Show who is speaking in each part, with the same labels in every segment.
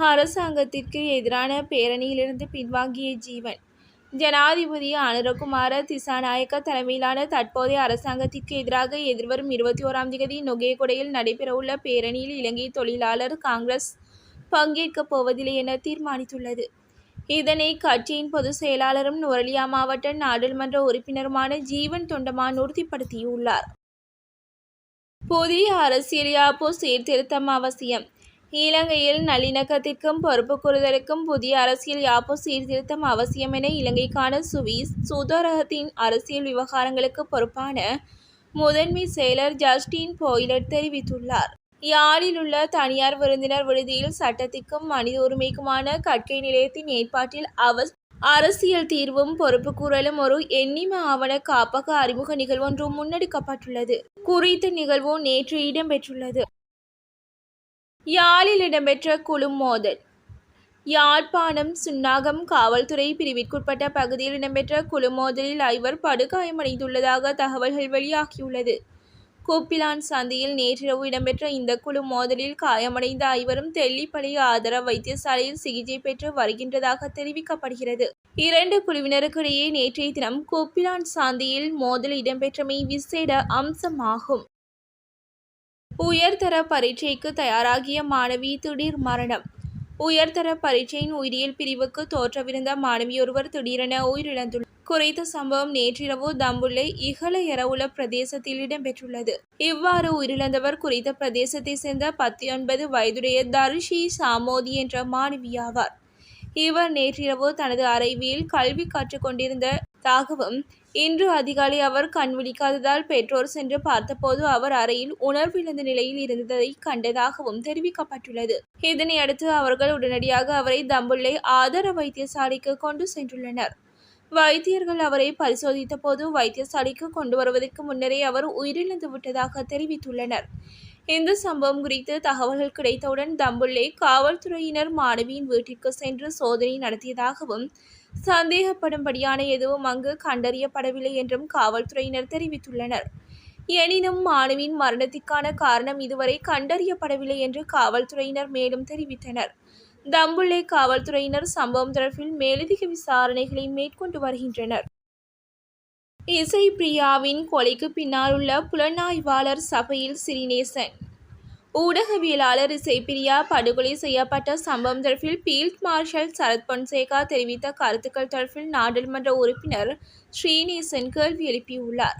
Speaker 1: அரசாங்கத்திற்கு எதிரான பேரணியிலிருந்து பின்வாங்கிய ஜீவன். ஜனாதிபதி அனுரகுமார திசாநாயக்க தலைமையிலான தற்போதைய அரசாங்கத்திற்கு எதிராக எதிர்வரும் 21ஆம் தேதி நுகேகொடையில் நடைபெறவுள்ள பேரணியில் இலங்கை தொழிலாளர் காங்கிரஸ் பங்கேற்கப் போவதில்லை என தீர்மானித்துள்ளது. இதனை கட்சியின் பொதுச் செயலாளரும் நுவரெலியா மாவட்ட நாடாளுமன்ற உறுப்பினருமான ஜீவன் தொண்டமான் உறுதிப்படுத்தியுள்ளார். புதிய அரசியல் யாப்பு சீர்திருத்தம் அவசியம். இலங்கையில் நல்லிணக்கத்திற்கும் பொறுப்புக்கூறுதலுக்கும் புதிய அரசியல் யாப்பு சீர்திருத்தம் அவசியம் என இலங்கைக்கான சுவிஸ் தூதரகத்தின் அரசியல் விவகாரங்களுக்கு பொறுப்பான முதன்மை செயலர் ஜஸ்டின் போய்லட் தெரிவித்துள்ளார். யாழில் உள்ள தனியார் விருந்தினர் விடுதியில் சட்டத்திற்கும் மனித உரிமைக்குமான கற்கை நிலையத்தின் ஏற்பாட்டில் அரசியல் தீர்வும் பொறுப்புக்கூறலும் ஒரு எண்ணிம ஆவண காப்பக அறிமுக நிகழ்வொன்று முன்னெடுக்கப்பட்டுள்ளது. குறித்த நிகழ்வு நேற்று இடம்பெற்றுள்ளது. யாழில் இடம்பெற்ற குழு மோதல். யாழ்ப்பாணம் சுன்னாகம் காவல்துறை பிரிவிற்குட்பட்ட பகுதியில் இடம்பெற்ற குழு மோதலில் 5 படுகாயமடைந்துள்ளதாக தகவல்கள் வெளியாகியுள்ளது. குப்பிளான் சந்தியில் நேற்றிரவு இடம்பெற்ற இந்த குழு மோதலில் காயமடைந்த 5வரும் தெல்லிப்பளை ஆதார வைத்தியசாலையில் சிகிச்சை பெற்று வருகின்றதாக தெரிவிக்கப்படுகிறது. 2 குழுவினருக்கு இடையே நேற்றைய தினம் குப்பிளான் சந்தியில் மோதல் இடம்பெற்றமை விசேட அம்சமாகும். உயர்தர பரீட்சைக்கு தயாராகிய மாணவி திடீர் மரணம். உயர்தர பரீட்சையின் உயிரியல் பிரிவுக்கு தோற்றவிருந்த மாணவியொருவர் திடீரென உயிரிழந்துள்ளார். குறித்த சம்பவம் நேற்றிரவு தம்புள்ளை இகலையரவுல பிரதேசத்தில் இடம்பெற்றுள்ளது. இவ்வாறு உயிரிழந்தவர் குறித்த பிரதேசத்தை சேர்ந்த 19 வயதுடைய தரிஷி சாமோதி என்ற மாணவியாவார். இவர் நேற்றிரவு தனது அறையில் கல்வி கற்றுக் கொண்டிருந்ததாகவும் இன்று அதிகாலை அவர் கண் விழிக்காததால் பெற்றோர் சென்று பார்த்தபோது அவர் அறையில் உணர்விழந்த நிலையில் இருந்ததை கண்டதாகவும் தெரிவிக்கப்பட்டுள்ளது. இதனை அடுத்து அவர்கள் உடனடியாக அவரை தம்புள்ளை ஆதார வைத்தியசாலைக்கு கொண்டு சென்றுள்ளனர். வைத்தியர்கள் அவரை பரிசோதித்த போது வைத்தியசாலைக்கு கொண்டு வருவதற்கு முன்னரே அவர் உயிரிழந்து விட்டதாக தெரிவித்துள்ளனர். இந்த சம்பவம் குறித்து தகவல்கள் கிடைத்தவுடன் தம்புள்ளை காவல்துறையினர் மாணவியின் வீட்டிற்கு சென்று சோதனை நடத்தியதாகவும் சந்தேகப்படும்படியான எதுவும் அங்கு கண்டறியப்படவில்லை என்றும் காவல்துறையினர் தெரிவித்துள்ளனர். எனினும் மாணவியின் மரணத்திற்கான காரணம் இதுவரை கண்டறியப்படவில்லை என்று காவல்துறையினர் மேலும் தெரிவித்தனர். தம்புள்ளை காவல்துறையினர் சம்பவம் தொடர்பில் மேலதிக விசாரணைகளை மேற்கொண்டு வருகின்றனர். இசைப்பிரியாவின் கொலைக்கு பின்னால் உள்ள புலனாய்வாளர் சபையில் சிறிநேசன். ஊடகவியலாளர் இசைப்பிரியா படுகொலை செய்யப்பட்ட சம்பவம் தொடர்பில் பீல்ட் மார்ஷல் சரத் பொன்சேகா தெரிவித்த கருத்துக்கள் தொடர்பில் நாடாளுமன்ற உறுப்பினர் ஸ்ரீநேசன் கேள்வி எழுப்பியுள்ளார்.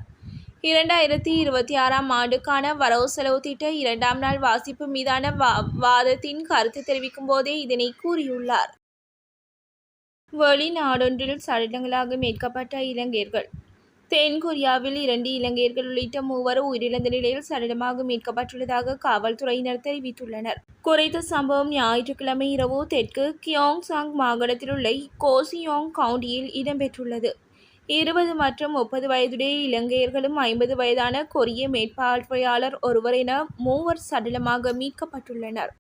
Speaker 1: 2026ஆம் ஆண்டுக்கான வரவு செலவு திட்ட 2ஆம் நாள் வாசிப்பு மீதான வாதத்தின் கருத்து தெரிவிக்கும் போதே இதனை கூறியுள்ளார். வெளிநாடொன்றில் சடலங்களாக மீட்கப்பட்ட இலங்கையர்கள். தென்கொரியாவில் 2 இலங்கையர்கள் உள்ளிட்ட 3 உயிரிழந்த நிலையில் சடலமாக மீட்கப்பட்டுள்ளதாக காவல்துறையினர் தெரிவித்துள்ளனர். குறித்த சம்பவம் ஞாயிற்றுக்கிழமை இரவு தெற்கு கியோங்சாங் மாகாணத்தில் உள்ள கோசியோங் கவுண்டியில் இடம்பெற்றுள்ளது. 20 மற்றும் 30 வயதுடைய இலங்கையர்களும் 50 வயதான கொரிய மேற்பார்வையாளர் ஒருவர் என 3 சடலமாக மீட்கப்பட்டுள்ளனர்.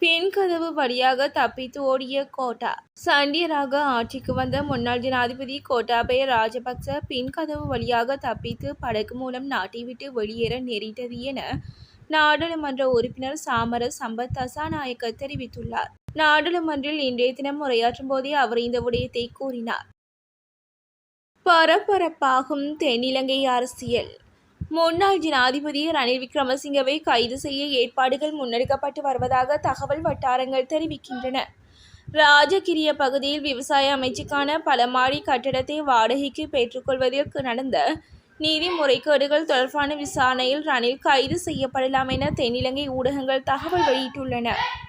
Speaker 1: பின்கதவு வழியாக தப்பித்து ஓடிய கோட்டா. சண்டியராக ஆட்சிக்கு வந்த முன்னாள் ஜனாதிபதி கோட்டாபய ராஜபக்ச பின்கதவு வழியாக தப்பித்து படகு மூலம் நாட்டை விட்டு வெளியேற நேரிட்டது என நாடாளுமன்ற உறுப்பினர் சாமர சம்பத் தசாநாயக்க தெரிவித்துள்ளார். நாடாளுமன்றில் இன்றைய தினம் உரையாற்றும் போதே அவர் இந்த விடயத்தை கூறினார். பரபரப்பாகும் தென்னிலங்கை அரசியல். முன்னாள் ஜனாதிபதி ரணில் விக்ரமசிங்கவை கைது செய்ய ஏற்பாடுகள் முன்னெடுக்கப்பட்டு வருவதாக தகவல் வட்டாரங்கள் தெரிவிக்கின்றன. ராஜகிரிய பகுதியில் விவசாய அமைச்சுக்கான பல மாடி கட்டடத்தை வாடகைக்கு பெற்றுக்கொள்வதற்கு நடந்த நீதி முறைகேடுகள் தொடர்பான விசாரணையில் ரணில் கைது செய்யப்படலாம் என தென்னிலங்கை ஊடகங்கள் தகவல் வெளியிட்டுள்ளன.